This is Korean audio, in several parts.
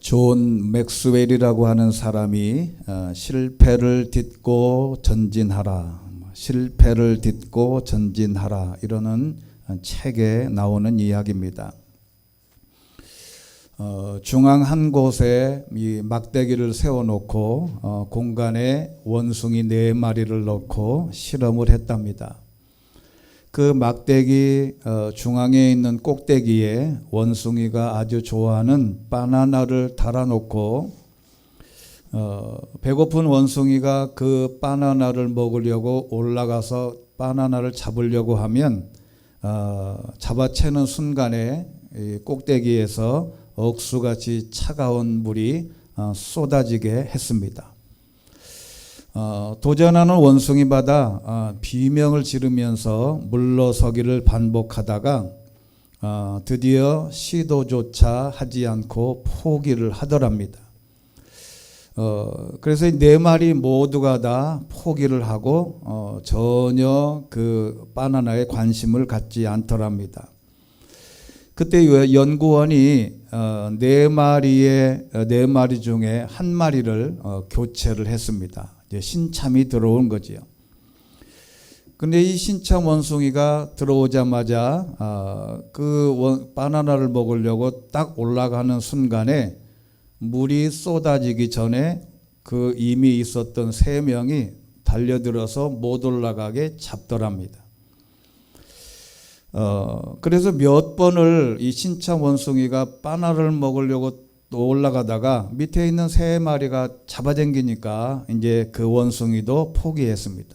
존 맥스웰이라고 하는 사람이 실패를 딛고 전진하라, 실패를 딛고 전진하라 이러는 책에 나오는 이야기입니다. 중앙 한 곳에 이 막대기를 세워놓고 공간에 원숭이 4마리를 넣고 실험을 했답니다. 그 막대기 중앙에 있는 꼭대기에 원숭이가 아주 좋아하는 바나나를 달아놓고 배고픈 원숭이가 그 바나나를 먹으려고 올라가서 바나나를 잡으려고 하면 잡아채는 순간에 이 꼭대기에서 억수같이 차가운 물이 쏟아지게 했습니다. 도전하는 원숭이마다 비명을 지르면서 물러서기를 반복하다가 드디어 시도조차 하지 않고 포기를 하더랍니다. 그래서 이 4마리 모두가 다 포기를 하고 전혀 그 바나나에 관심을 갖지 않더랍니다. 그때 연구원이 4마리 중에 1마리를 교체를 했습니다. 신참이 들어온 거지요. 근데 이 신참 원숭이가 들어오자마자 그 바나나를 먹으려고 딱 올라가는 순간에 물이 쏟아지기 전에 그 이미 있었던 3명이 달려들어서 못 올라가게 잡더랍니다. 그래서 몇 번을 이 신참 원숭이가 바나나를 먹으려고 또 올라가다가 밑에 있는 3마리가 잡아당기니까 이제 그 원숭이도 포기했습니다.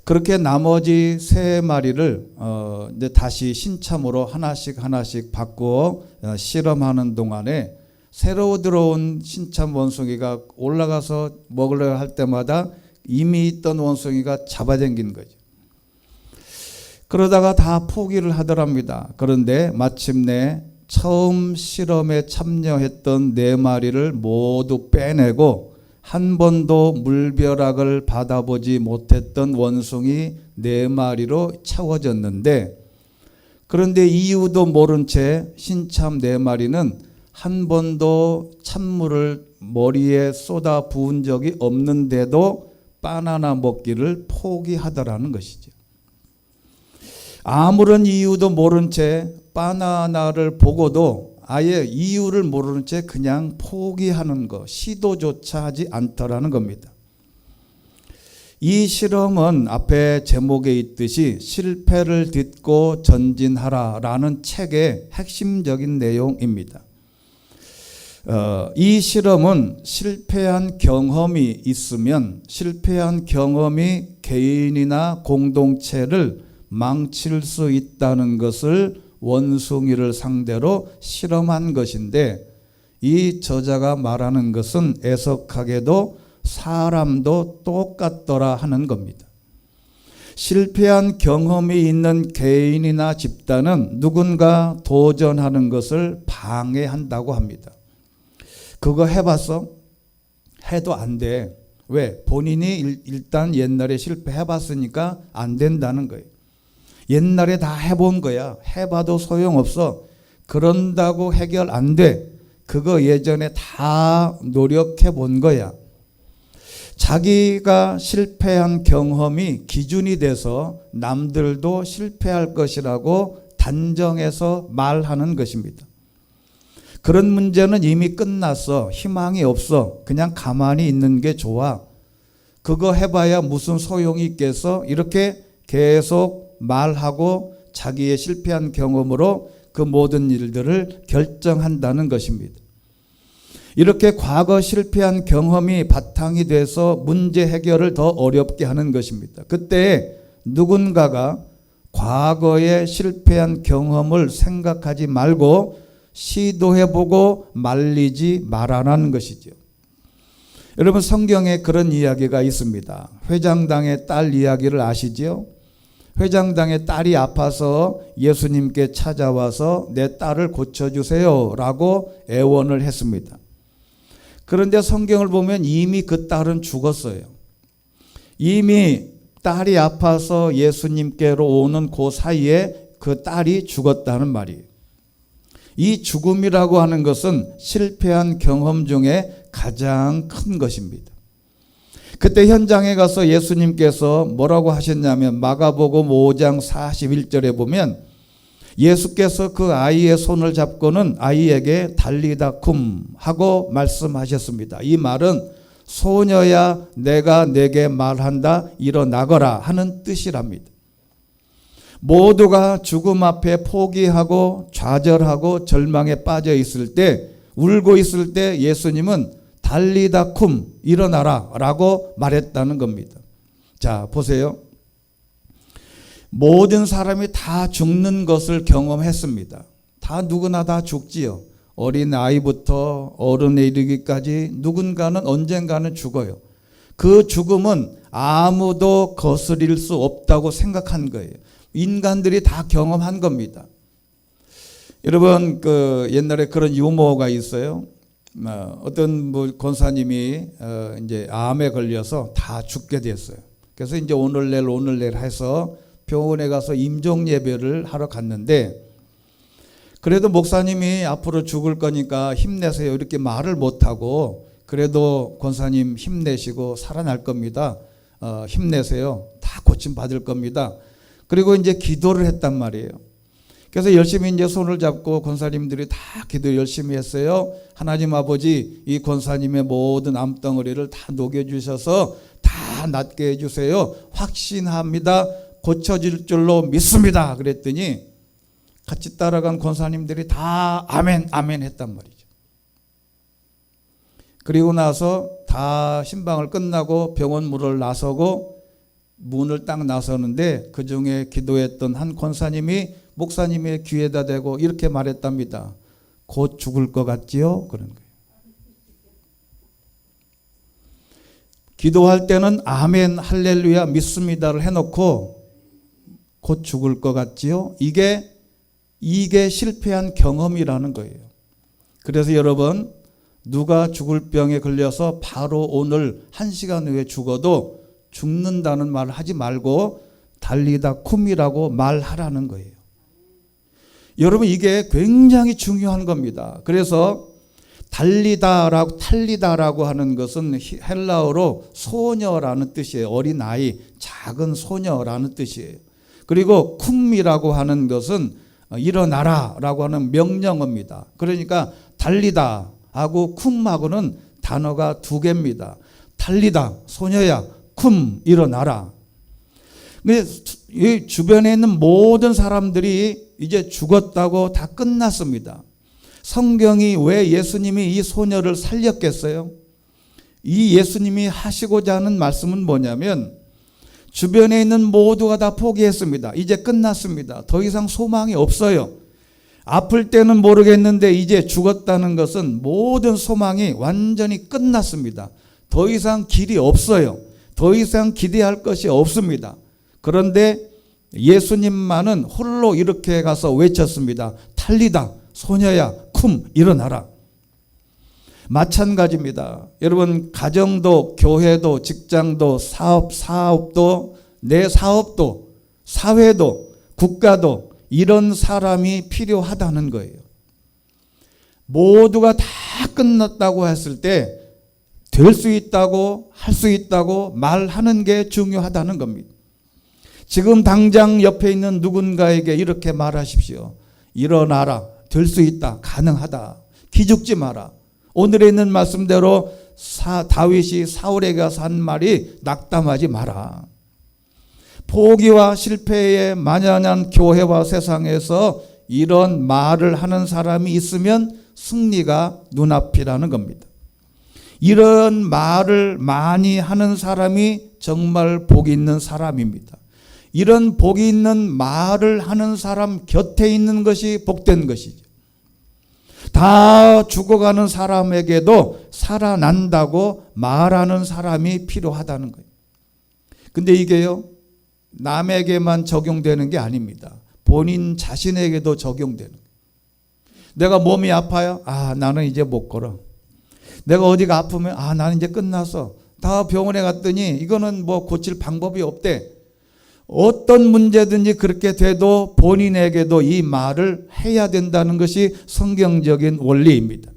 그렇게 나머지 3마리를 이제 다시 신참으로 하나씩 바꾸어 실험하는 동안에 새로 들어온 신참 원숭이가 올라가서 먹으려 할 때마다 이미 있던 원숭이가 잡아당긴 거죠. 그러다가 다 포기를 하더랍니다. 그런데 마침내 처음 실험에 참여했던 4마리를 모두 빼내고 한 번도 물벼락을 받아보지 못했던 원숭이 4마리로 채워졌는데, 그런데 이유도 모른 채 신참 4마리는 한 번도 찬물을 머리에 쏟아 부은 적이 없는데도 바나나 먹기를 포기하더라는 것이죠. 아무런 이유도 모른 채 바나나를 보고도 아예 이유를 모르는 채 그냥 포기하는 것, 시도조차 하지 않더라는 겁니다. 이 실험은 앞에 제목에 있듯이 실패를 딛고 전진하라라는 책의 핵심적인 내용입니다. 이 실험은 실패한 경험이 있으면 실패한 경험이 개인이나 공동체를 망칠 수 있다는 것을 원숭이를 상대로 실험한 것인데, 이 저자가 말하는 것은 애석하게도 사람도 똑같더라 하는 겁니다. 실패한 경험이 있는 개인이나 집단은 누군가 도전하는 것을 방해한다고 합니다. 그거 해봤어? 해도 안 돼. 왜? 본인이 일단 옛날에 실패해봤으니까 안 된다는 거예요. 옛날에 다 해본 거야. 해봐도 소용없어. 그런다고 해결 안 돼. 그거 예전에 다 노력해 본 거야. 자기가 실패한 경험이 기준이 돼서 남들도 실패할 것이라고 단정해서 말하는 것입니다. 그런 문제는 이미 끝났어. 희망이 없어. 그냥 가만히 있는 게 좋아. 그거 해봐야 무슨 소용이 있겠어? 이렇게 계속 말하고 자기의 실패한 경험으로 그 모든 일들을 결정한다는 것입니다. 이렇게 과거 실패한 경험이 바탕이 돼서 문제 해결을 더 어렵게 하는 것입니다. 그때 누군가가 과거에 실패한 경험을 생각하지 말고 시도해보고 말리지 말아라는 것이죠. 여러분, 성경에 그런 이야기가 있습니다. 회장당의 딸 이야기를 아시죠? 회장당의 딸이 아파서 예수님께 찾아와서 내 딸을 고쳐주세요 라고 애원을 했습니다. 그런데 성경을 보면 이미 그 딸은 죽었어요. 이미 딸이 아파서 예수님께로 오는 그 사이에 그 딸이 죽었다는 말이에요. 이 죽음이라고 하는 것은 실패한 경험 중에 가장 큰 것입니다. 그때 현장에 가서 예수님께서 뭐라고 하셨냐면 마가복음 5장 41절에 보면 예수께서 그 아이의 손을 잡고는 아이에게 달리다 쿰 하고 말씀하셨습니다. 이 말은 소녀야 내가 내게 말한다 일어나거라 하는 뜻이랍니다. 모두가 죽음 앞에 포기하고 좌절하고 절망에 빠져 있을 때, 울고 있을 때 예수님은 달리다 쿰 일어나라 라고 말했다는 겁니다. 자, 보세요. 모든 사람이 다 죽는 것을 경험했습니다. 다 누구나 다 죽지요. 어린 아이부터 어른에 이르기까지 누군가는 언젠가는 죽어요. 그 죽음은 아무도 거스릴 수 없다고 생각한 거예요. 인간들이 다 경험한 겁니다. 여러분, 옛날에 그런 유머가 있어요. 어떤 권사님이 이제 암에 걸려서 다 죽게 됐어요. 그래서 이제 오늘 내일 해서 병원에 가서 임종 예배를 하러 갔는데, 그래도 목사님이 앞으로 죽을 거니까 힘내세요 이렇게 말을 못하고, 그래도 권사님 힘내시고 살아날 겁니다. 힘내세요. 다 고침 받을 겁니다. 그리고 이제 기도를 했단 말이에요. 그래서 열심히 이제 손을 잡고 권사님들이 다 기도 열심히 했어요. 하나님 아버지, 이 권사님의 모든 암덩어리를 다 녹여주셔서 다 낫게 해주세요. 확신합니다. 고쳐질 줄로 믿습니다. 그랬더니 같이 따라간 권사님들이 다 아멘 아멘 했단 말이죠. 그리고 나서 다 신방을 끝나고 병원 문을 나서고 문을 딱 나서는데, 그 중에 기도했던 한 권사님이 목사님의 귀에다 대고 이렇게 말했답니다. 곧 죽을 것 같지요? 그런 거예요. 기도할 때는 아멘 할렐루야 믿습니다를 해놓고 곧 죽을 것 같지요? 이게 실패한 경험이라는 거예요. 그래서 여러분, 누가 죽을 병에 걸려서 바로 오늘 1시간 후에 죽어도 죽는다는 말을 하지 말고 달리다 쿰이라고 말하라는 거예요. 여러분, 이게 굉장히 중요한 겁니다. 그래서 탈리다라고 하는 것은 헬라어로 소녀라는 뜻이에요. 어린아이, 작은 소녀라는 뜻이에요. 그리고 쿰이라고 하는 것은 일어나라라고 하는 명령어입니다. 그러니까 달리다 하고 쿰하고는 단어가 2개입니다. 달리다, 소녀야, 쿰, 일어나라. 근데 이 주변에 있는 모든 사람들이 이제 죽었다고 다 끝났습니다. 성경이 왜 예수님이 이 소녀를 살렸겠어요? 이 예수님이 하시고자 하는 말씀은 뭐냐면, 주변에 있는 모두가 다 포기했습니다. 이제 끝났습니다. 더 이상 소망이 없어요. 아플 때는 모르겠는데 이제 죽었다는 것은 모든 소망이 완전히 끝났습니다. 더 이상 길이 없어요. 더 이상 기대할 것이 없습니다. 그런데 예수님만은 홀로 이렇게 가서 외쳤습니다. 탈리다, 소녀야, 쿰, 일어나라. 마찬가지입니다. 여러분, 가정도, 교회도, 직장도, 사업도, 내 사업도, 사회도, 국가도 이런 사람이 필요하다는 거예요. 모두가 다 끝났다고 했을 때 될 수 있다고, 할 수 있다고 말하는 게 중요하다는 겁니다. 지금 당장 옆에 있는 누군가에게 이렇게 말하십시오. 일어나라. 될 수 있다. 가능하다. 기죽지 마라. 오늘에 있는 말씀대로 다윗이 사울에게 가서 한 말이 낙담하지 마라. 포기와 실패에 만연한 교회와 세상에서 이런 말을 하는 사람이 있으면 승리가 눈앞이라는 겁니다. 이런 말을 많이 하는 사람이 정말 복이 있는 사람입니다. 이런 복이 있는 말을 하는 사람 곁에 있는 것이 복된 것이죠. 다 죽어가는 사람에게도 살아난다고 말하는 사람이 필요하다는 거예요. 근데 이게요, 남에게만 적용되는 게 아닙니다. 본인 자신에게도 적용되는 거예요. 내가 몸이 아파요? 나는 이제 못 걸어. 내가 어디가 아프면 나는 이제 끝났어. 다 병원에 갔더니 이거는 뭐 고칠 방법이 없대. 어떤 문제든지 그렇게 돼도 본인에게도 이 말을 해야 된다는 것이 성경적인 원리입니다.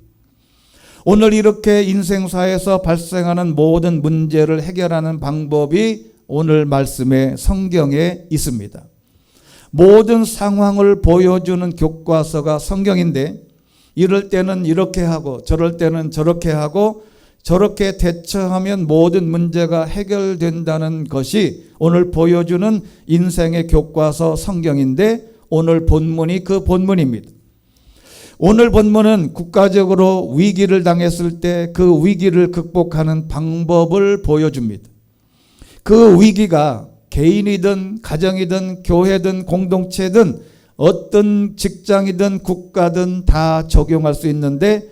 오늘 이렇게 인생사에서 발생하는 모든 문제를 해결하는 방법이 오늘 말씀에 성경에 있습니다. 모든 상황을 보여주는 교과서가 성경인데 이럴 때는 이렇게 하고 저럴 때는 저렇게 하고 저렇게 대처하면 모든 문제가 해결된다는 것이 오늘 보여주는 인생의 교과서 성경인데 오늘 본문이 그 본문입니다. 오늘 본문은 국가적으로 위기를 당했을 때 그 위기를 극복하는 방법을 보여줍니다. 그 위기가 개인이든 가정이든 교회든 공동체든 어떤 직장이든 국가든 다 적용할 수 있는데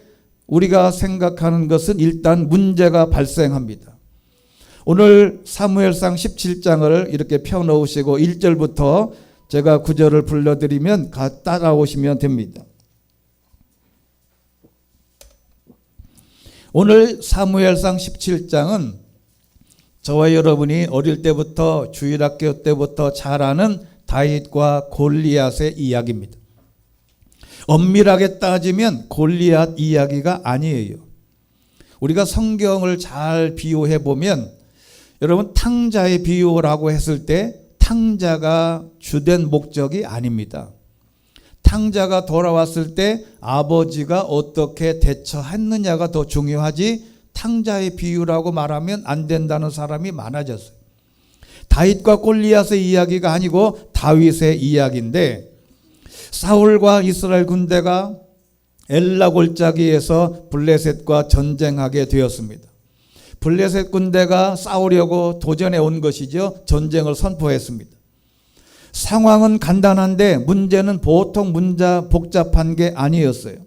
우리가 생각하는 것은 일단 문제가 발생합니다. 오늘 사무엘상 17장을 이렇게 펴놓으시고 1절부터 제가 구절을 불러드리면 따라오시면 됩니다. 오늘 사무엘상 17장은 저와 여러분이 어릴 때부터 주일학교 때부터 잘 아는 다윗과 골리앗의 이야기입니다. 엄밀하게 따지면 골리앗 이야기가 아니에요. 우리가 성경을 잘 비유해 보면 여러분 탕자의 비유라고 했을 때 탕자가 주된 목적이 아닙니다. 탕자가 돌아왔을 때 아버지가 어떻게 대처했느냐가 더 중요하지 탕자의 비유라고 말하면 안 된다는 사람이 많아졌어요. 다윗과 골리앗의 이야기가 아니고 다윗의 이야기인데 사울과 이스라엘 군대가 엘라 골짜기에서 블레셋과 전쟁하게 되었습니다. 블레셋 군대가 싸우려고 도전해 온 것이죠. 전쟁을 선포했습니다. 상황은 간단한데 문제는 보통 복잡한 게 아니었어요.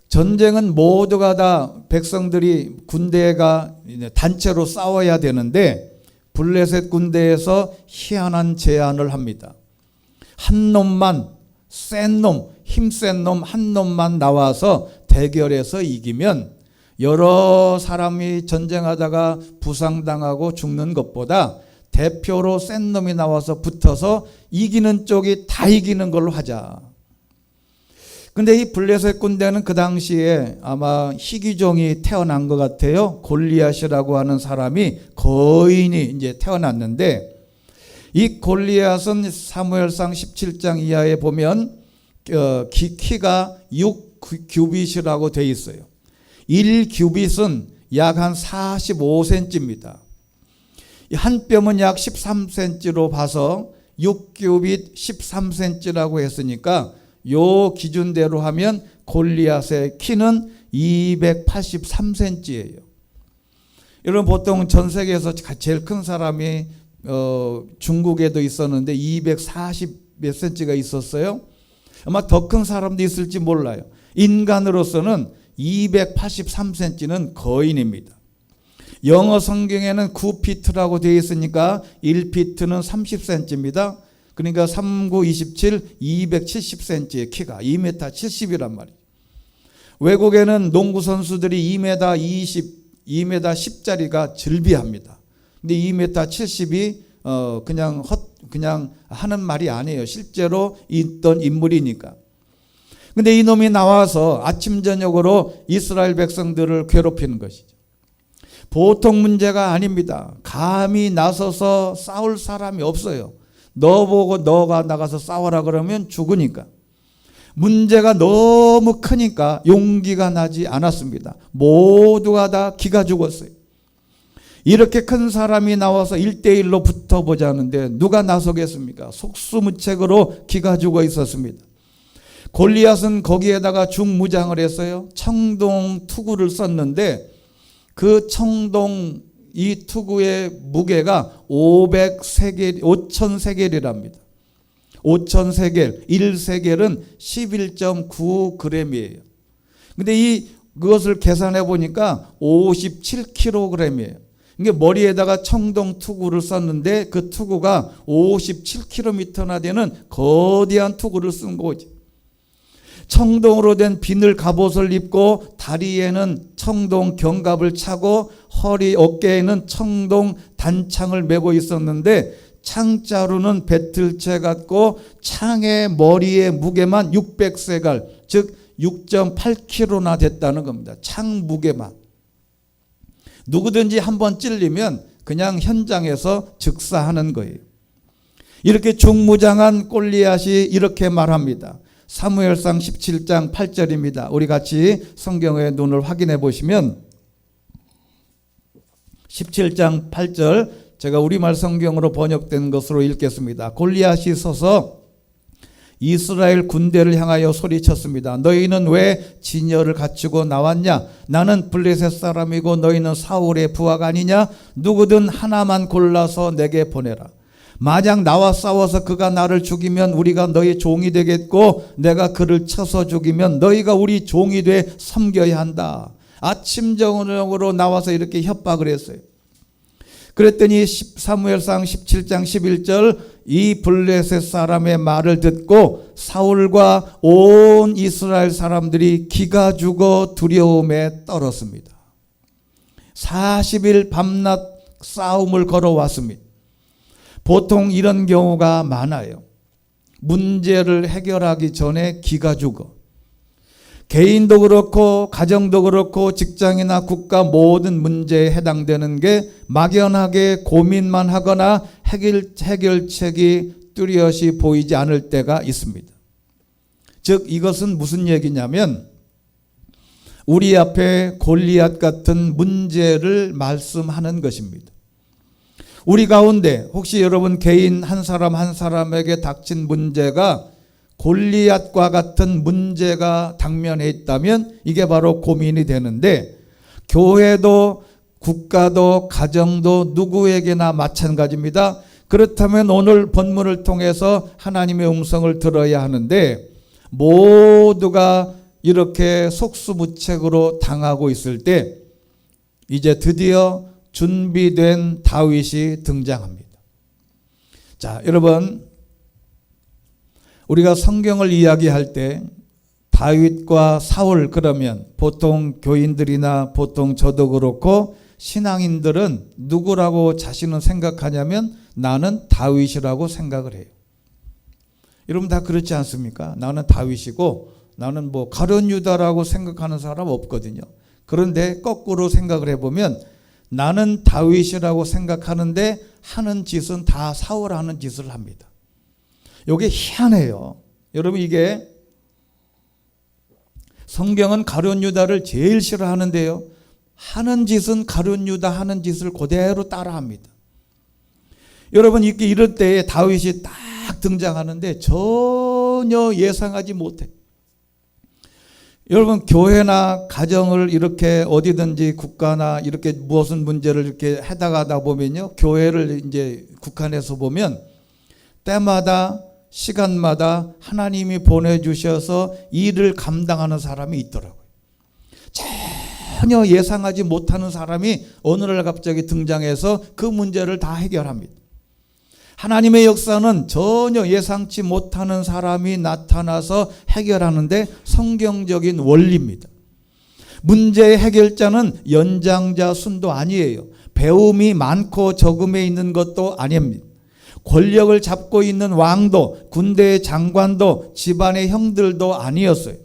전쟁은 모두가 다 백성들이 군대가 단체로 싸워야 되는데 블레셋 군대에서 희한한 제안을 합니다. 한 놈만 센 놈, 힘센 놈 한 놈만 나와서 대결해서 이기면 여러 사람이 전쟁하다가 부상당하고 죽는 것보다 대표로 센 놈이 나와서 붙어서 이기는 쪽이 다 이기는 걸로 하자. 근데 이 블레셋 군대는 그 당시에 아마 희귀종이 태어난 것 같아요. 골리앗이라고 하는 사람이 거인이 이제 태어났는데 이 골리앗은 사무엘상 17장 이하에 보면 키가 6규빗이라고 되어 있어요. 1규빗은 약 한 45cm입니다. 한 뼘은 약 13cm로 봐서 6규빗 13cm라고 했으니까 요 기준대로 하면 골리앗의 키는 283cm예요. 여러분 보통 전 세계에서 제일 큰 사람이 중국에도 있었는데 240 몇 cm가 있었어요. 아마 더 큰 사람도 있을지 몰라요. 인간으로서는 283cm는 거인입니다. 영어 성경에는 9피트라고 되어 있으니까 1피트는 30cm입니다. 그러니까 3, 9, 27, 270cm의 키가 2m 70이란 말이에요. 외국에는 농구 선수들이 2m 20, 2m 10짜리가 즐비합니다. 근데 2m 70이 그냥 하는 말이 아니에요. 실제로 있던 인물이니까. 근데 이놈이 나와서 아침 저녁으로 이스라엘 백성들을 괴롭히는 것이죠. 보통 문제가 아닙니다. 감히 나서서 싸울 사람이 없어요. 너 보고 너가 나가서 싸워라 그러면 죽으니까. 문제가 너무 크니까 용기가 나지 않았습니다. 모두가 다 기가 죽었어요. 이렇게 큰 사람이 나와서 1대1로 붙어보자는데 누가 나서겠습니까? 속수무책으로 기가 죽어 있었습니다. 골리앗은 거기에다가 중무장을 했어요. 청동 투구를 썼는데 그 청동 이 투구의 무게가 5,000세겔이랍니다. 5,000세겔, 1세겔은 11.9g이에요. 근데 그것을 계산해 보니까 57kg이에요. 이게 머리에다가 청동 투구를 썼는데 그 투구가 57km나 되는 거대한 투구를 쓴 거지. 청동으로 된 비늘 갑옷을 입고 다리에는 청동 견갑을 차고 허리 어깨에는 청동 단창을 메고 있었는데 창자루는 배틀채 같고 창의 머리의 무게만 600세갈, 즉 6.8kg나 됐다는 겁니다. 창 무게만. 누구든지 한번 찔리면 그냥 현장에서 즉사하는 거예요. 이렇게 중무장한 골리앗이 이렇게 말합니다. 사무엘상 17장 8절입니다. 우리 같이 성경의 눈을 확인해 보시면 17장 8절, 제가 우리말 성경으로 번역된 것으로 읽겠습니다. 골리앗이 서서 이스라엘 군대를 향하여 소리쳤습니다. 너희는 왜 진열을 갖추고 나왔냐? 나는 블레셋 사람이고 너희는 사울의 부하가 아니냐? 누구든 하나만 골라서 내게 보내라. 만약 나와 싸워서 그가 나를 죽이면 우리가 너희 종이 되겠고, 내가 그를 쳐서 죽이면 너희가 우리 종이 돼 섬겨야 한다. 아침 저녁으로 나와서 이렇게 협박을 했어요. 그랬더니 사무엘상 17장 11절, 이 블레셋 사람의 말을 듣고 사울과 온 이스라엘 사람들이 기가 죽어 두려움에 떨었습니다. 40일 밤낮 싸움을 걸어왔습니다. 보통 이런 경우가 많아요. 문제를 해결하기 전에 기가 죽어. 개인도 그렇고 가정도 그렇고 직장이나 국가 모든 문제에 해당되는 게 막연하게 고민만 하거나 해결책이 뚜렷이 보이지 않을 때가 있습니다. 즉 이것은 무슨 얘기냐면 우리 앞에 골리앗 같은 문제를 말씀하는 것입니다. 우리 가운데 혹시 여러분 개인 한 사람 한 사람에게 닥친 문제가 골리앗과 같은 문제가 당면에 있다면 이게 바로 고민이 되는데, 교회도 국가도 가정도 누구에게나 마찬가지입니다. 그렇다면 오늘 본문을 통해서 하나님의 음성을 들어야 하는데, 모두가 이렇게 속수무책으로 당하고 있을 때 이제 드디어 준비된 다윗이 등장합니다. 자, 여러분, 우리가 성경을 이야기할 때 다윗과 사울 그러면 보통 교인들이나 보통 저도 그렇고 신앙인들은 누구라고 자신은 생각하냐면 나는 다윗이라고 생각을 해요. 여러분 다 그렇지 않습니까? 나는 다윗이고 나는 뭐 가룟 유다라고 생각하는 사람 없거든요. 그런데 거꾸로 생각을 해보면 나는 다윗이라고 생각하는데 하는 짓은 다 사울 하는 짓을 합니다. 이게 희한해요. 여러분 이게 성경은 가룟 유다를 제일 싫어하는데요. 하는 짓은 가룟 유다 하는 짓을 그대로 따라합니다. 여러분 이럴 때에 다윗이 딱 등장하는데 전혀 예상하지 못해. 여러분 교회나 가정을 이렇게 어디든지 국가나 이렇게 무엇은 문제를 이렇게 해당하다 보면요. 교회를 이제 국한해서 보면 때마다 시간마다 하나님이 보내주셔서 일을 감당하는 사람이 있더라고요. 전혀 예상하지 못하는 사람이 어느 날 갑자기 등장해서 그 문제를 다 해결합니다. 하나님의 역사는 전혀 예상치 못하는 사람이 나타나서 해결하는데 성경적인 원리입니다. 문제의 해결자는 연장자 순도 아니에요. 배움이 많고 적음에 있는 것도 아닙니다. 권력을 잡고 있는 왕도 군대의 장관도 집안의 형들도 아니었어요.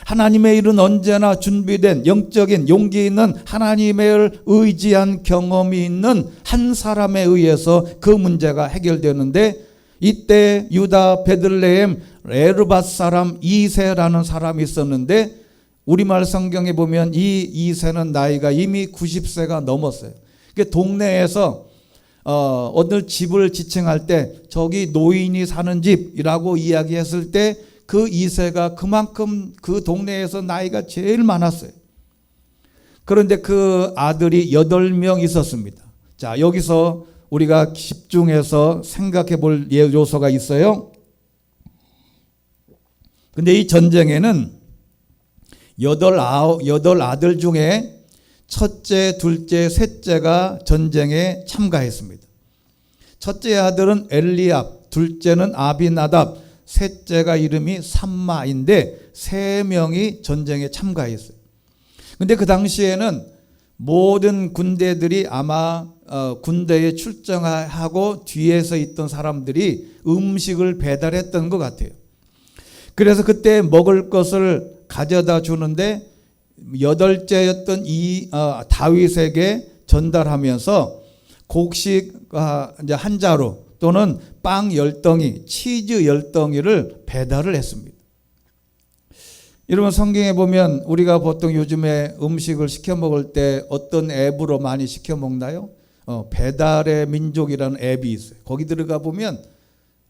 하나님의 일은 언제나 준비된 영적인 용기 있는 하나님을 의지한 경험이 있는 한 사람에 의해서 그 문제가 해결되는데, 이때 유다 베들레헴 에르밧 사람 이새라는 사람이 있었는데 우리말 성경에 보면 이 이새는 나이가 이미 90세가 넘었어요. 동네에서 어느 집을 지칭할 때 저기 노인이 사는 집이라고 이야기했을 때 그 이새가 그만큼 그 동네에서 나이가 제일 많았어요. 그런데 그 아들이 8명 있었습니다. 자, 여기서 우리가 집중해서 생각해 볼 요소가 있어요. 근데 이 전쟁에는 8 아들 중에 첫째, 둘째, 셋째가 전쟁에 참가했습니다. 첫째 아들은 엘리압, 둘째는 아비나답, 셋째가 이름이 삼마인데 3명이 전쟁에 참가했어요. 근데 그 당시에는 모든 군대들이 아마 군대에 출정하고 뒤에서 있던 사람들이 음식을 배달했던 것 같아요. 그래서 그때 먹을 것을 가져다 주는데 8째였던 이 다윗에게 전달하면서 곡식 이제 한 자루 또는 빵 10덩이, 치즈 10덩이를 배달을 했습니다. 여러분, 성경에 보면 우리가 보통 요즘에 음식을 시켜 먹을 때 어떤 앱으로 많이 시켜 먹나요? 배달의 민족이라는 앱이 있어요. 거기 들어가 보면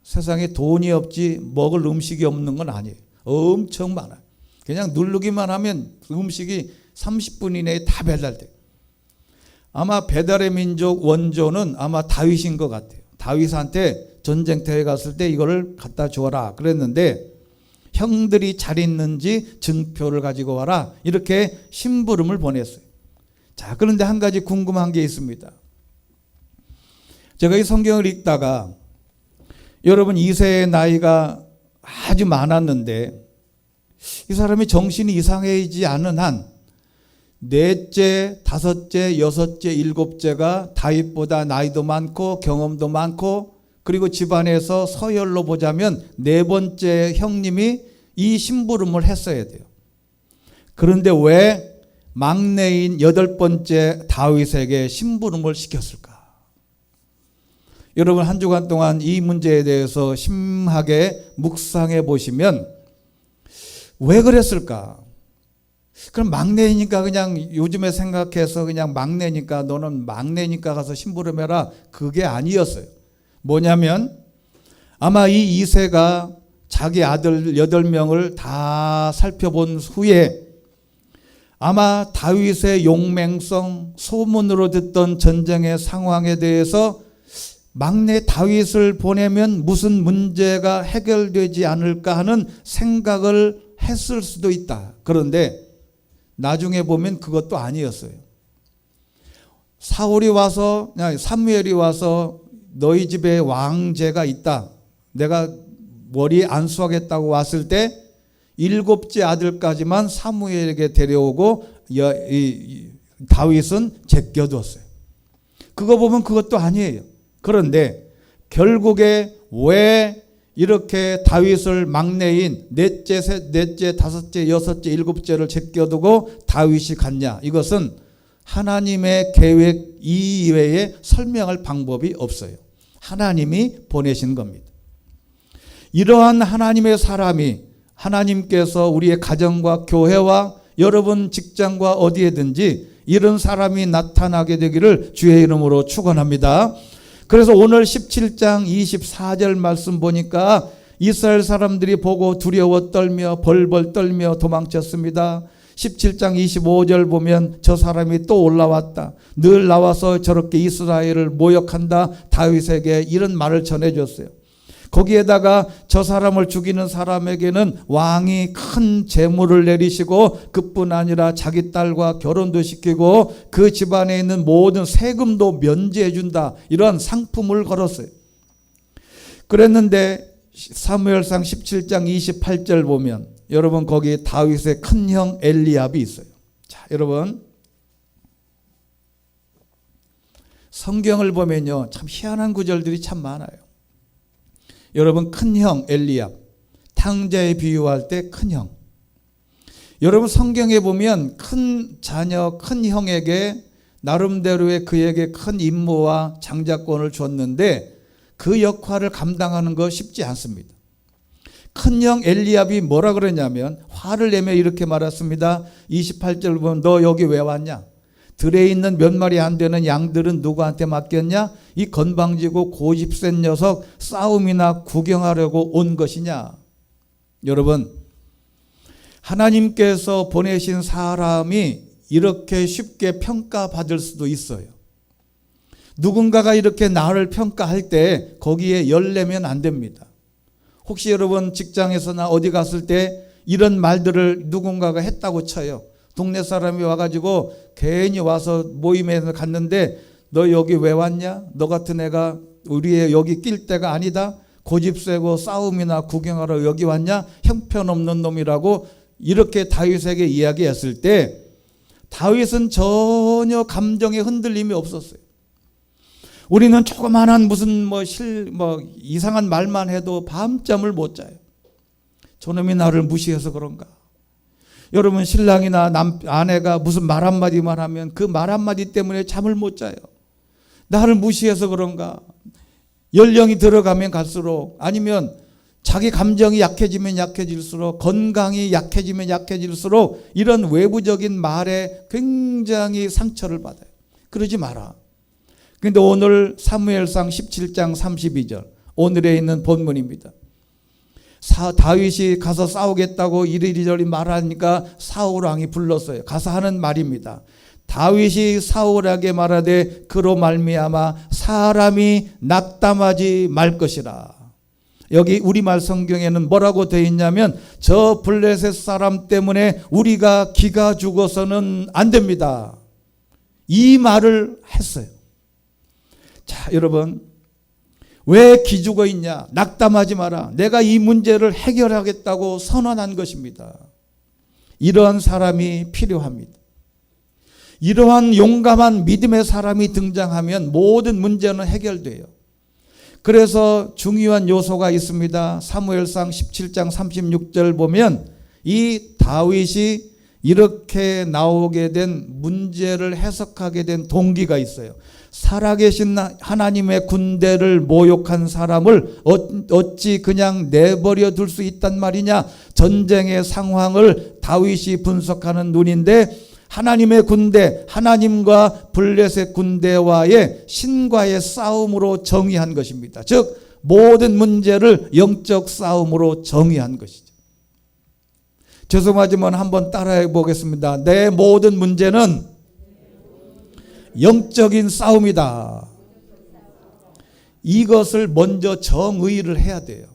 세상에 돈이 없지 먹을 음식이 없는 건 아니에요. 엄청 많아요. 그냥 누르기만 하면 음식이 30분 이내에 다 배달돼요. 아마 배달의 민족 원조는 아마 다윗인 것 같아요. 다윗한테 전쟁터에 갔을 때 이거를 갖다 주어라 그랬는데, 형들이 잘 있는지 증표를 가지고 와라, 이렇게 심부름을 보냈어요. 자, 그런데 한 가지 궁금한 게 있습니다. 제가 이 성경을 읽다가 여러분, 이새의 나이가 아주 많았는데 이 사람이 정신이 이상해지지 않은 한 넷째, 다섯째, 여섯째, 일곱째가 다윗보다 나이도 많고 경험도 많고, 그리고 집안에서 서열로 보자면 네 번째 형님이 이 심부름을 했어야 돼요. 그런데 왜 막내인 8번째 다윗에게 심부름을 시켰을까? 여러분, 한 주간 동안 이 문제에 대해서 심하게 묵상해 보시면 왜 그랬을까? 그럼 막내니까 그냥 요즘에 생각해서 그냥 막내니까 너는 막내니까 가서 심부름해라, 그게 아니었어요. 뭐냐면 아마 이 이새가 자기 아들 8명을 다 살펴본 후에 아마 다윗의 용맹성, 소문으로 듣던 전쟁의 상황에 대해서 막내 다윗을 보내면 무슨 문제가 해결되지 않을까 하는 생각을 했을 수도 있다. 그런데 나중에 보면 그것도 아니었어요. 사무엘이 와서 너희 집에 왕제가 있다, 내가 머리에 안수하겠다고 왔을 때 7째 아들까지만 사무엘에게 데려오고 다윗은 제껴두었어요. 그거 보면 그것도 아니에요. 그런데 결국에 왜 이렇게 다윗을 막내인 넷째, 다섯째, 여섯째, 일곱째를 제껴두고 다윗이 갔냐? 이것은 하나님의 계획 이외에 설명할 방법이 없어요. 하나님이 보내신 겁니다. 이러한 하나님의 사람이, 하나님께서 우리의 가정과 교회와 여러분 직장과 어디에든지 이런 사람이 나타나게 되기를 주의 이름으로 축원합니다. 그래서 오늘 17장 24절 말씀 보니까 이스라엘 사람들이 보고 두려워 떨며 벌벌 떨며 도망쳤습니다. 17장 25절 보면 저 사람이 또 올라왔다, 늘 나와서 저렇게 이스라엘을 모욕한다, 다윗에게 이런 말을 전해줬어요. 거기에다가 저 사람을 죽이는 사람에게는 왕이 큰 재물을 내리시고 그뿐 아니라 자기 딸과 결혼도 시키고 그 집안에 있는 모든 세금도 면제해 준다, 이런 상품을 걸었어요. 그랬는데 사무엘상 17장 28절 보면 여러분, 거기 다윗의 큰형 엘리압이 있어요. 자, 여러분, 성경을 보면요, 참 희한한 구절들이 참 많아요. 여러분, 큰형 엘리압, 탕자에 비유할 때 큰형. 여러분, 성경에 보면 큰 자녀, 큰 형에게 나름대로의 그에게 큰 임무와 장자권을 줬는데 그 역할을 감당하는 거 쉽지 않습니다. 큰형 엘리압이 뭐라 그러냐면 화를 내며 이렇게 말했습니다. 28절 보면 너 여기 왜 왔냐? 들에 있는 몇 마리 안 되는 양들은 누구한테 맡겼냐? 이 건방지고 고집센 녀석, 싸움이나 구경하려고 온 것이냐? 여러분, 하나님께서 보내신 사람이 이렇게 쉽게 평가받을 수도 있어요. 누군가가 이렇게 나를 평가할 때 거기에 열내면 안 됩니다. 혹시 여러분 직장에서나 어디 갔을 때 이런 말들을 누군가가 했다고 쳐요. 동네 사람이 와가지고 괜히 와서 모임에 갔는데 너 여기 왜 왔냐? 너 같은 애가 우리의 여기 낄 때가 아니다. 고집세고 싸움이나 구경하러 여기 왔냐? 형편없는 놈이라고 이렇게 다윗에게 이야기했을 때 다윗은 전혀 감정의 흔들림이 없었어요. 우리는 조그만한 무슨 이상한 말만 해도 밤잠을 못 자요. 저놈이 나를 무시해서 그런가? 여러분, 신랑이나 아내가 무슨 말 한마디만 하면 그 말 한마디 때문에 잠을 못 자요. 나를 무시해서 그런가? 연령이 들어가면 갈수록, 아니면 자기 감정이 약해지면 약해질수록, 건강이 약해지면 약해질수록 이런 외부적인 말에 굉장히 상처를 받아요. 그러지 마라. 그런데 오늘 사무엘상 17장 32절, 오늘에 있는 본문입니다. 다윗이 가서 싸우겠다고 이리저리 말하니까 사울 왕이 불렀어요. 가서 하는 말입니다. 다윗이 사울에게 말하되 그로 말미암아 사람이 낙담하지 말 것이라. 여기 우리말 성경에는 뭐라고 되어 있냐면, 저 블레셋 사람 때문에 우리가 기가 죽어서는 안 됩니다. 이 말을 했어요. 자, 여러분, 왜 기죽어 있냐? 낙담하지 마라. 내가 이 문제를 해결하겠다고 선언한 것입니다. 이러한 사람이 필요합니다. 이러한 용감한 믿음의 사람이 등장하면 모든 문제는 해결돼요. 그래서 중요한 요소가 있습니다. 사무엘상 17장 36절 보면 이 다윗이 이렇게 나오게 된 문제를 해석하게 된 동기가 있어요. 살아계신 하나님의 군대를 모욕한 사람을 어찌 그냥 내버려 둘 수 있단 말이냐. 전쟁의 상황을 다윗이 분석하는 눈인데, 하나님의 군대, 하나님과 블레셋 군대와의 신과의 싸움으로 정의한 것입니다. 즉 모든 문제를 영적 싸움으로 정의한 것이죠. 죄송하지만 한번 따라해 보겠습니다. 내 모든 문제는 영적인 싸움이다. 이것을 먼저 정의를 해야 돼요.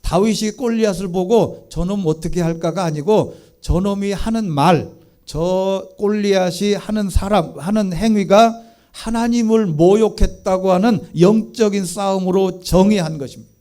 다윗이 골리앗을 보고 저놈 어떻게 할까가 아니고, 저놈이 하는 말, 저 골리앗이 하는 행위가 하나님을 모욕했다고 하는 영적인 싸움으로 정의한 것입니다.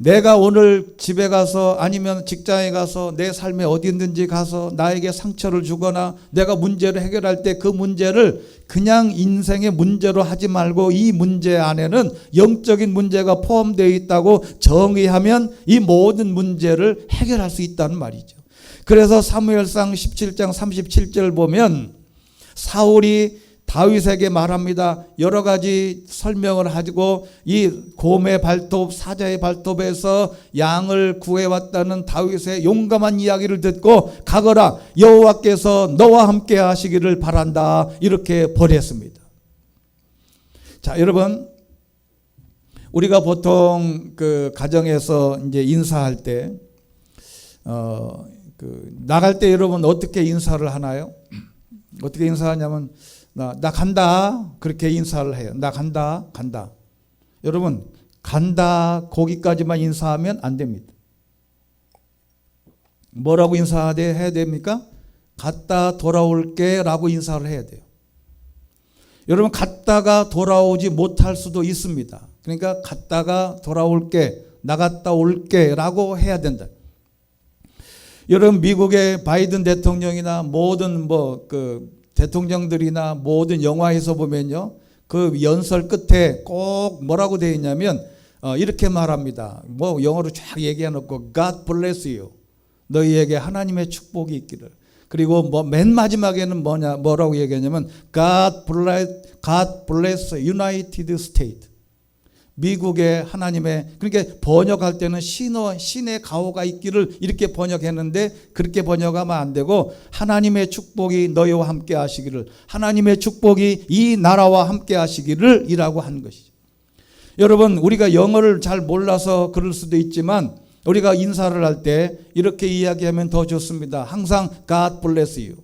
내가 오늘 집에 가서, 아니면 직장에 가서, 내 삶에 어디든지 가서 나에게 상처를 주거나 내가 문제를 해결할 때 그 문제를 그냥 인생의 문제로 하지 말고, 이 문제 안에는 영적인 문제가 포함되어 있다고 정의하면 이 모든 문제를 해결할 수 있다는 말이죠. 그래서 사무엘상 17장 37절 보면 사울이 다윗에게 말합니다. 여러 가지 설명을 하고, 이 곰의 발톱, 사자의 발톱에서 양을 구해왔다는 다윗의 용감한 이야기를 듣고, 가거라, 여호와께서 너와 함께 하시기를 바란다, 이렇게 보냈습니다. 자, 여러분, 우리가 보통 그 가정에서 이제 인사할 때 나갈 때 여러분 어떻게 인사를 하나요? 어떻게 인사하냐면 나 간다, 그렇게 인사를 해요. 나 간다. 여러분, 간다 거기까지만 인사하면 안 됩니다. 뭐라고 인사해야 됩니까? 갔다 돌아올게 라고 인사를 해야 돼요. 여러분, 갔다가 돌아오지 못할 수도 있습니다. 그러니까 갔다가 돌아올게, 나갔다 올게 라고 해야 된다. 여러분, 미국의 바이든 대통령이나 모든 대통령들이나 모든 영화에서 보면요, 그 연설 끝에 꼭 뭐라고 되어 있냐면 이렇게 말합니다. 영어로 쫙 얘기해놓고 God bless you, 너희에게 하나님의 축복이 있기를. 그리고 맨 마지막에는 뭐라고 얘기하냐면 God bless United States, 미국의 하나님의, 그러니까 번역할 때는 신의 가호가 있기를 이렇게 번역했는데, 그렇게 번역하면 안 되고 하나님의 축복이 너희와 함께 하시기를, 하나님의 축복이 이 나라와 함께 하시기를 이라고 한 것이죠. 여러분, 우리가 영어를 잘 몰라서 그럴 수도 있지만 우리가 인사를 할 때 이렇게 이야기하면 더 좋습니다. 항상 God bless you.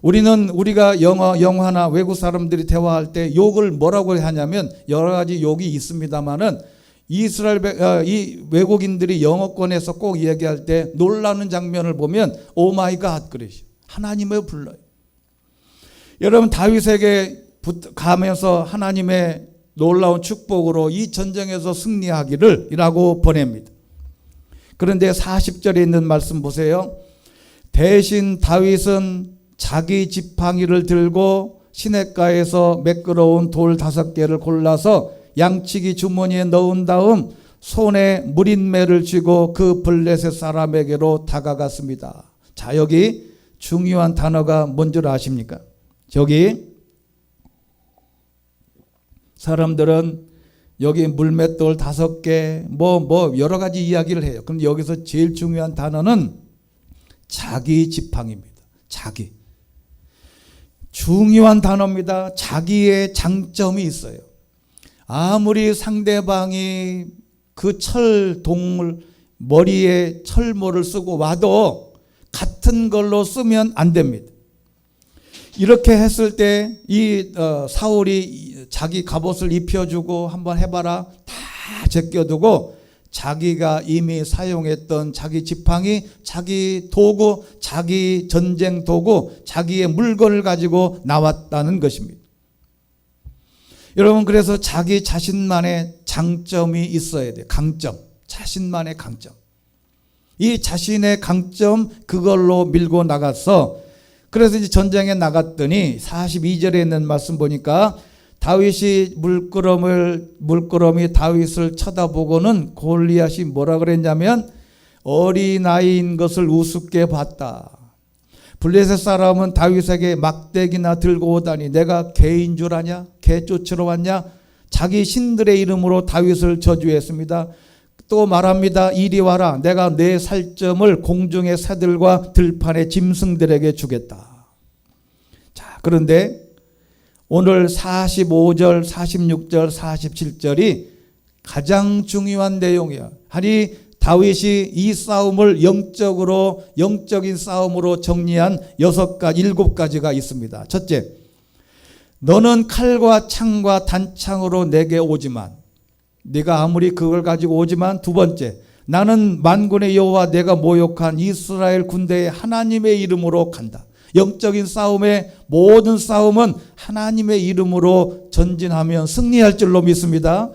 우리가 영어나 외국 사람들이 대화할 때 욕을 뭐라고 하냐면 여러 가지 욕이 있습니다만은, 이 외국인들이 영어권에서 꼭 얘기할 때 놀라는 장면을 보면 오 마이 갓 그러시죠. 하나님을 불러요. 여러분, 다윗에게 가면서 하나님의 놀라운 축복으로 이 전쟁에서 승리하기를 이라고 보냅니다. 그런데 40절에 있는 말씀 보세요. 대신 다윗은 자기 지팡이를 들고 시냇가에서 매끄러운 돌 5개를 골라서 양치기 주머니에 넣은 다음 손에 무린매를 쥐고 그 블레셋 사람에게로 다가갔습니다. 자, 여기 중요한 단어가 뭔 줄 아십니까? 저기 사람들은 여기 물맷돌 5개 뭐 여러 가지 이야기를 해요. 그런데 여기서 제일 중요한 단어는 자기 지팡이입니다. 자기. 중요한 단어입니다. 자기의 장점이 있어요. 아무리 상대방이 그 철동을 머리에 철모를 쓰고 와도 같은 걸로 쓰면 안 됩니다. 이렇게 했을 때 이 사울이 자기 갑옷을 입혀주고 한번 해봐라 다 제껴두고 자기가 이미 사용했던 자기 지팡이, 자기 도구, 자기 전쟁 도구, 자기의 물건을 가지고 나왔다는 것입니다. 여러분, 그래서 자기 자신만의 장점이 있어야 돼요. 강점, 자신만의 강점. 이 자신의 강점, 그걸로 밀고 나가서, 그래서 이제 전쟁에 나갔더니 42절에 있는 말씀 보니까 다윗이 물끄러미 다윗을 쳐다보고는 골리앗이 뭐라 그랬냐면 어린아이인 것을 우습게 봤다. 블레셋 사람은 다윗에게 막대기나 들고 오다니 내가 개인 줄 아냐? 개 쫓으러 왔냐? 자기 신들의 이름으로 다윗을 저주했습니다. 또 말합니다. 이리 와라. 내가 내 살점을 공중의 새들과 들판의 짐승들에게 주겠다. 자, 그런데 오늘 45절, 46절, 47절이 가장 중요한 내용이야. 아니, 다윗이 이 싸움을 영적인 싸움으로 정리한 7가지가 있습니다. 첫째, 너는 칼과 창과 단창으로 내게 오지만, 네가 아무리 그걸 가지고 오지만, 두 번째, 나는 만군의 여호와 내가 모욕한 이스라엘 군대의 하나님의 이름으로 간다. 영적인 싸움의 모든 싸움은 하나님의 이름으로 전진하면 승리할 줄로 믿습니다.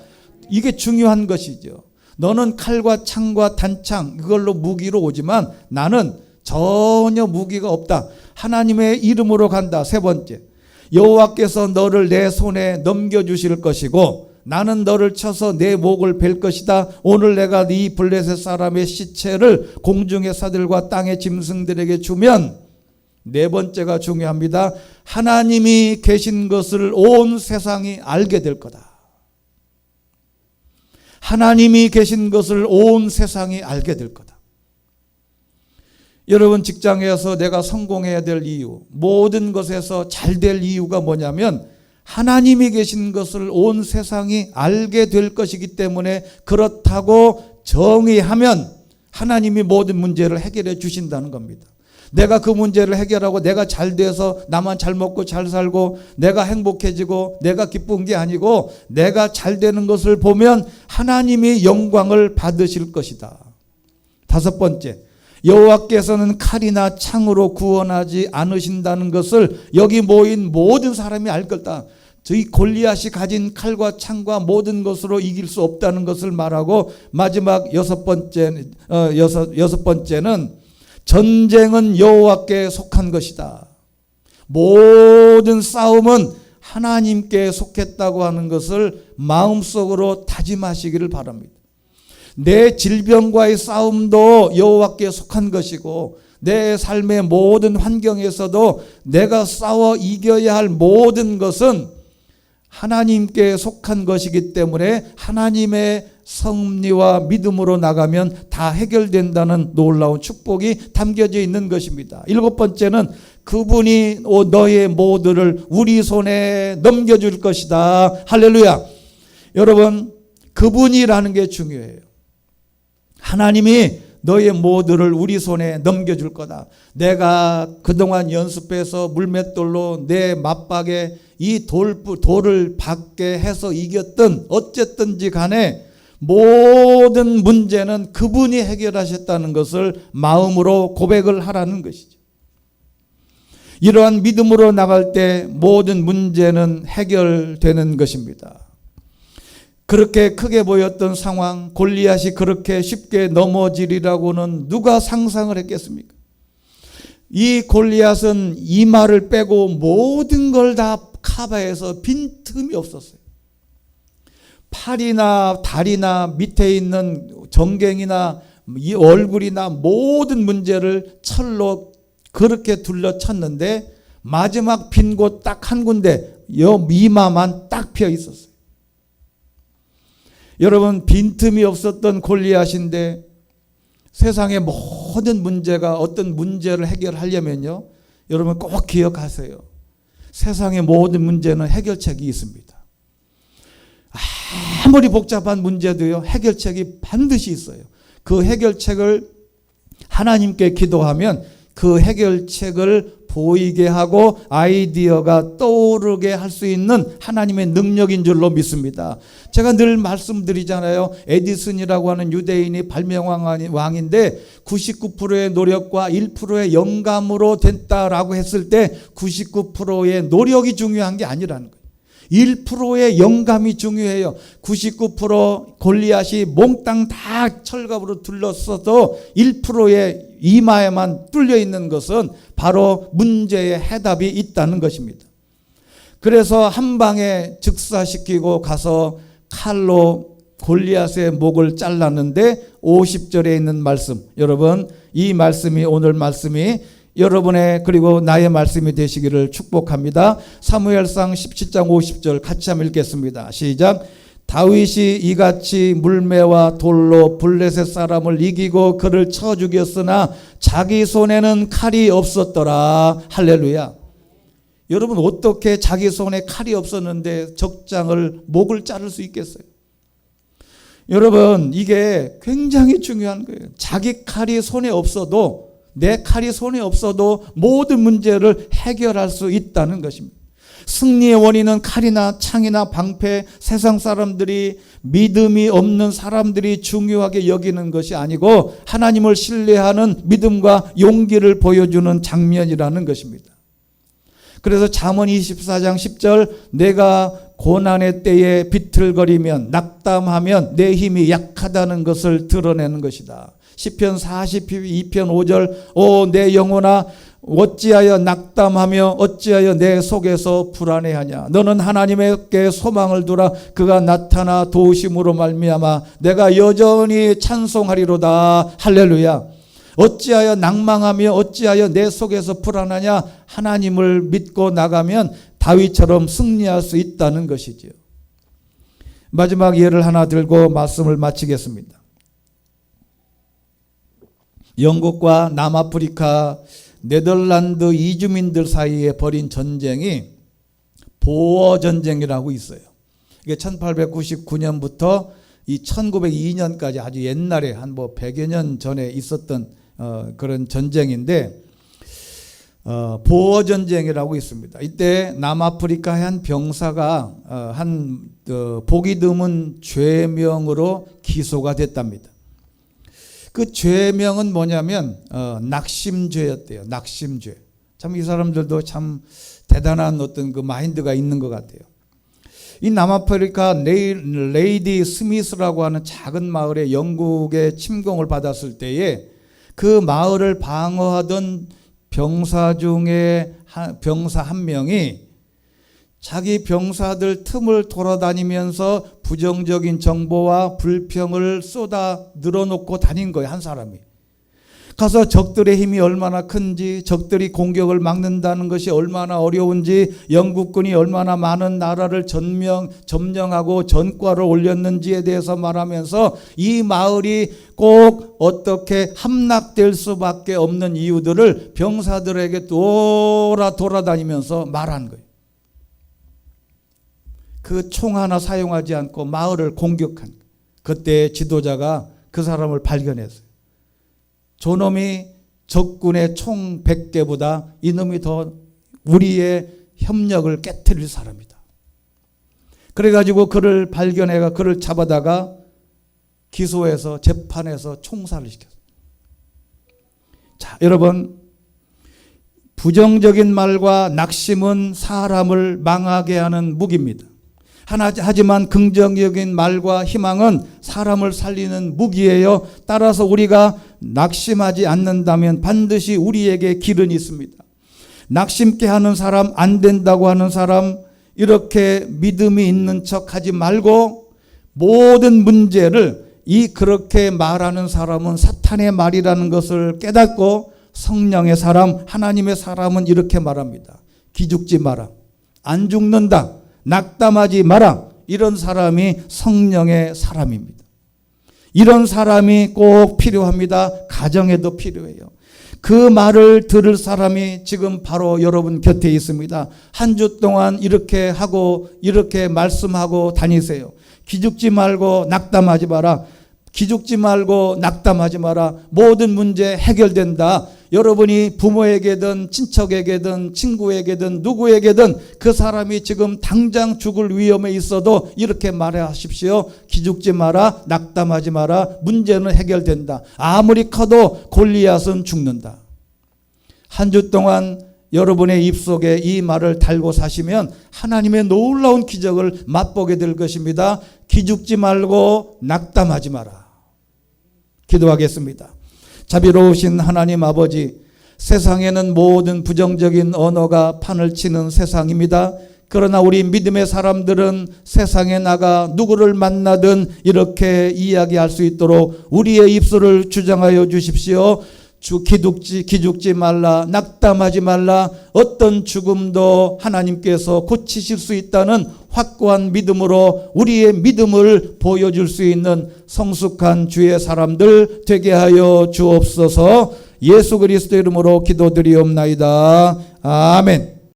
이게 중요한 것이죠. 너는 칼과 창과 단창 그걸로 무기로 오지만 나는 전혀 무기가 없다. 하나님의 이름으로 간다. 세 번째, 여호와께서 너를 내 손에 넘겨주실 것이고 나는 너를 쳐서 내 목을 벨 것이다. 오늘 내가 네 블레셋 사람의 시체를 공중의 사들과 땅의 짐승들에게 주면, 네 번째가 중요합니다. 하나님이 계신 것을 온 세상이 알게 될 거다. 하나님이 계신 것을 온 세상이 알게 될 거다. 여러분, 직장에서 내가 성공해야 될 이유, 모든 것에서 잘 될 이유가 뭐냐면 하나님이 계신 것을 온 세상이 알게 될 것이기 때문에, 그렇다고 정의하면 하나님이 모든 문제를 해결해 주신다는 겁니다. 내가 그 문제를 해결하고 내가 잘 돼서 나만 잘 먹고 잘 살고 내가 행복해지고 내가 기쁜 게 아니고, 내가 잘 되는 것을 보면 하나님이 영광을 받으실 것이다. 다섯 번째, 여호와께서는 칼이나 창으로 구원하지 않으신다는 것을 여기 모인 모든 사람이 알 거다. 저희 골리앗이 가진 칼과 창과 모든 것으로 이길 수 없다는 것을 말하고, 마지막 여섯 번째는 전쟁은 여호와께 속한 것이다. 모든 싸움은 하나님께 속했다고 하는 것을 마음속으로 다짐하시기를 바랍니다. 내 질병과의 싸움도 여호와께 속한 것이고, 내 삶의 모든 환경에서도 내가 싸워 이겨야 할 모든 것은 하나님께 속한 것이기 때문에 하나님의 섭리와 믿음으로 나가면 다 해결된다는 놀라운 축복이 담겨져 있는 것입니다. 일곱 번째는 그분이 너의 모두를 우리 손에 넘겨줄 것이다. 할렐루야. 여러분, 그분이라는 게 중요해요. 하나님이 너의 모두를 우리 손에 넘겨줄 거다. 내가 그동안 연습해서 물맷돌로 내 맞박에 이 돌을 박게 해서 이겼든 어쨌든지 간에 모든 문제는 그분이 해결하셨다는 것을 마음으로 고백을 하라는 것이죠. 이러한 믿음으로 나갈 때 모든 문제는 해결되는 것입니다. 그렇게 크게 보였던 상황, 골리앗이 그렇게 쉽게 넘어지리라고는 누가 상상을 했겠습니까? 이 골리앗은 이마를 빼고 모든 걸 다 커버해서 빈틈이 없었어요. 팔이나 다리나 밑에 있는 정갱이나 이 얼굴이나 모든 문제를 철로 그렇게 둘러쳤는데 마지막 빈 곳 딱 한 군데 이마만 딱 피어 있었어요. 여러분, 빈틈이 없었던 골리앗인데 세상의 모든 문제가 어떤 문제를 해결하려면요, 여러분 꼭 기억하세요. 세상의 모든 문제는 해결책이 있습니다. 아무리 복잡한 문제도요, 해결책이 반드시 있어요. 그 해결책을 하나님께 기도하면 그 해결책을 보이게 하고 아이디어가 떠오르게 할 수 있는 하나님의 능력인 줄로 믿습니다. 제가 늘 말씀드리잖아요. 에디슨이라고 하는 유대인이 발명왕인데 99%의 노력과 1%의 영감으로 됐다라고 했을 때 99%의 노력이 중요한 게 아니라는 거예요. 1%의 영감이 중요해요. 99% 골리앗이 몽땅 다 철갑으로 둘러서도 1%의 이마에만 뚫려 있는 것은 바로 문제의 해답이 있다는 것입니다. 그래서 한 방에 즉사시키고 가서 칼로 골리앗의 목을 잘랐는데 50절에 있는 말씀, 여러분 이 말씀이 오늘 말씀이 여러분의 그리고 나의 말씀이 되시기를 축복합니다. 사무엘상 17장 50절 같이 한번 읽겠습니다. 시작. 다윗이 이같이 물매와 돌로 블레셋 사람을 이기고 그를 쳐 죽였으나 자기 손에는 칼이 없었더라. 할렐루야. 여러분, 어떻게 자기 손에 칼이 없었는데 적장을 목을 자를 수 있겠어요? 여러분, 이게 굉장히 중요한 거예요. 자기 칼이 손에 없어도, 내 칼이 손에 없어도 모든 문제를 해결할 수 있다는 것입니다. 승리의 원인은 칼이나 창이나 방패, 세상 사람들이, 믿음이 없는 사람들이 중요하게 여기는 것이 아니고 하나님을 신뢰하는 믿음과 용기를 보여주는 장면이라는 것입니다. 그래서 잠언 24장 10절, 내가 고난의 때에 비틀거리면 낙담하면 내 힘이 약하다는 것을 드러내는 것이다. 시편 42편 5절, 오 내 영혼아 어찌하여 낙담하며 어찌하여 내 속에서 불안해하냐. 너는 하나님께 소망을 두라. 그가 나타나 도우심으로 말미암아 내가 여전히 찬송하리로다. 할렐루야. 어찌하여 낭망하며 어찌하여 내 속에서 불안하냐. 하나님을 믿고 나가면 다윗처럼 승리할 수 있다는 것이지요. 마지막 예를 하나 들고 말씀을 마치겠습니다. 영국과 남아프리카 네덜란드 이주민들 사이에 벌인 전쟁이 보어 전쟁이라고 있어요. 이게 1899년부터 이 1902년까지 아주 옛날에 한 100여 년 전에 있었던 그런 전쟁인데, 보어 전쟁이라고 있습니다. 이때 남아프리카의 한 병사가 보기 드문 죄명으로 기소가 됐답니다. 그 죄명은 뭐냐면 낙심죄였대요. 낙심죄. 참 이 사람들도 참 대단한 어떤 그 마인드가 있는 것 같아요. 이 남아프리카 레이디 스미스라고 하는 작은 마을에 영국의 침공을 받았을 때에 그 마을을 방어하던 병사 중에 병사 한 명이 자기 병사들 틈을 돌아다니면서 부정적인 정보와 불평을 쏟아 늘어놓고 다닌 거예요. 한 사람이 가서 적들의 힘이 얼마나 큰지, 적들이 공격을 막는다는 것이 얼마나 어려운지, 영국군이 얼마나 많은 나라를 점령하고 전과를 올렸는지에 대해서 말하면서 이 마을이 꼭 어떻게 함락될 수밖에 없는 이유들을 병사들에게 돌아다니면서 말한 거예요. 그 총 하나 사용하지 않고 마을을 공격한, 그때 지도자가 그 사람을 발견했어요. 저놈이 적군의 총 100개보다 이놈이 더 우리의 협력을 깨트릴 사람이다. 그래가지고 그를 발견해가 그를 잡아다가 기소해서 재판에서 총살을 시켰어요. 자, 여러분, 부정적인 말과 낙심은 사람을 망하게 하는 무기입니다. 하지만 긍정적인 말과 희망은 사람을 살리는 무기예요. 따라서 우리가 낙심하지 않는다면 반드시 우리에게 길은 있습니다. 낙심케 하는 사람, 안 된다고 하는 사람, 이렇게 믿음이 있는 척 하지 말고 모든 문제를 그렇게 말하는 사람은 사탄의 말이라는 것을 깨닫고 성령의 사람, 하나님의 사람은 이렇게 말합니다. 기죽지 마라. 안 죽는다. 낙담하지 마라. 이런 사람이 성령의 사람입니다. 이런 사람이 꼭 필요합니다. 가정에도 필요해요. 그 말을 들을 사람이 지금 바로 여러분 곁에 있습니다. 한 주 동안 이렇게 하고 이렇게 말씀하고 다니세요. 기죽지 말고 낙담하지 마라. 기죽지 말고 낙담하지 마라. 모든 문제 해결된다. 여러분이 부모에게든 친척에게든 친구에게든 누구에게든 그 사람이 지금 당장 죽을 위험에 있어도 이렇게 말하십시오. 기죽지 마라. 낙담하지 마라. 문제는 해결된다. 아무리 커도 골리앗은 죽는다. 한 주 동안 여러분의 입속에 이 말을 달고 사시면 하나님의 놀라운 기적을 맛보게 될 것입니다. 기죽지 말고 낙담하지 마라. 기도하겠습니다. 자비로우신 하나님 아버지, 세상에는 모든 부정적인 언어가 판을 치는 세상입니다. 그러나 우리 믿음의 사람들은 세상에 나가 누구를 만나든 이렇게 이야기할 수 있도록 우리의 입술을 주장하여 주십시오. 기죽지 말라, 낙담하지 말라, 어떤 죽음도 하나님께서 고치실 수 있다는 확고한 믿음으로 우리의 믿음을 보여줄 수 있는 성숙한 주의 사람들 되게 하여 주옵소서. 예수 그리스도 이름으로 기도드리옵나이다. 아멘.